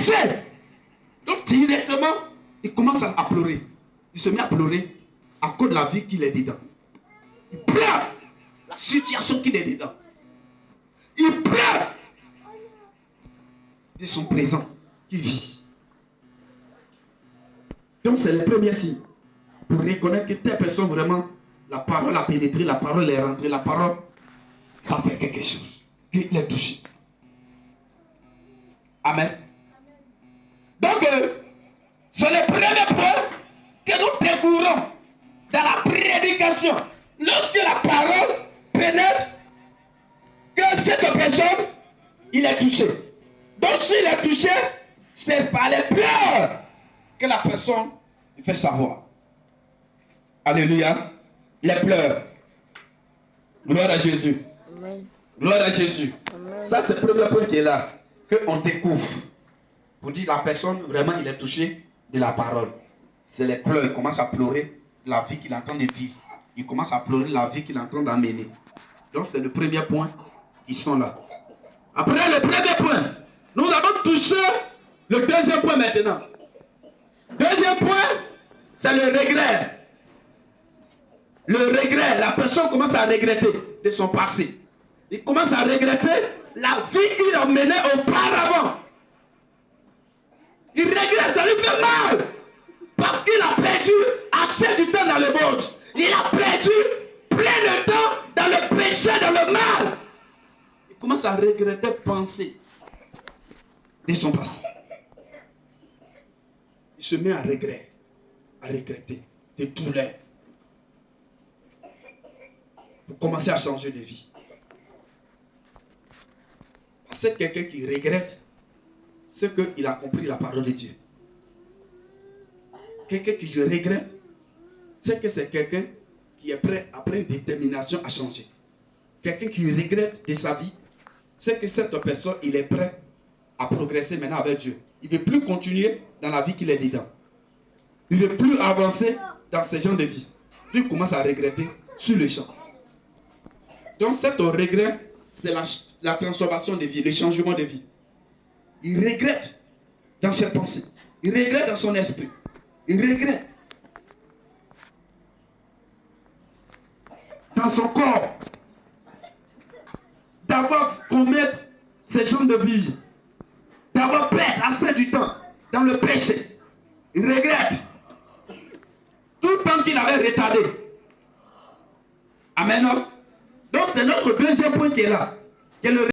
blessé. Donc directement, il commence à pleurer. Il se met à pleurer à cause de la vie qu'il est dedans. Il pleure la situation qu'il est dedans. Il pleure de son présent qu'il vit. Donc c'est le premier signe pour reconnaître que telle personne vraiment, la parole a pénétré, la parole est rentrée, la parole, ça fait quelque chose. Il est touché. Amen. Donc, c'est le premier point que nous découvrons dans la prédication. Lorsque la parole pénètre, que cette personne, il est touché. Donc, s'il est touché, c'est par les pleurs que la personne fait savoir. Alléluia. Les pleurs. Gloire à Jésus. Amen. Gloire à Jésus. Amen. Ça, c'est le premier point qui est là, qu'on découvre. Pour dire la personne, vraiment, il est touché de la parole. C'est les pleurs. Il commence à pleurer la vie qu'il est en train de vivre. Il commence à pleurer la vie qu'il est en train d'amener. Donc, c'est le premier point. Ils sont là. Après le premier point, nous avons touché le deuxième point maintenant. Deuxième point, c'est le regret. Le regret, la personne commence à regretter de son passé. Il commence à regretter la vie qu'il a menée auparavant. Il regrette, ça lui fait mal. Parce qu'il a perdu assez du temps dans le monde. Il a perdu plein de temps dans le péché, dans le mal. Il commence à regretter, penser de son passé. Il se met à regretter de douleur. Pour commencer à changer de vie. Parce que quelqu'un qui regrette, c'est qu'il a compris la parole de Dieu. Quelqu'un qui regrette, c'est que c'est quelqu'un qui est prêt à prendre une détermination à changer. Quelqu'un qui regrette de sa vie, c'est que cette personne, il est prêt à progresser maintenant avec Dieu. Il ne veut plus continuer dans la vie qu'il est dedans. Il ne veut plus avancer dans ce genre de vie. Il commence à regretter sur le champ. Donc cet regret, c'est la transformation de vie, le changement de vie. Il regrette dans ses pensées. Il regrette dans son esprit. Il regrette dans son corps d'avoir commis ce genre de vie, d'avoir perdu assez du temps dans le péché. Il regrette tout le temps qu'il avait retardé. Amen. Donc c'est notre deuxième point qui est là. Qui est le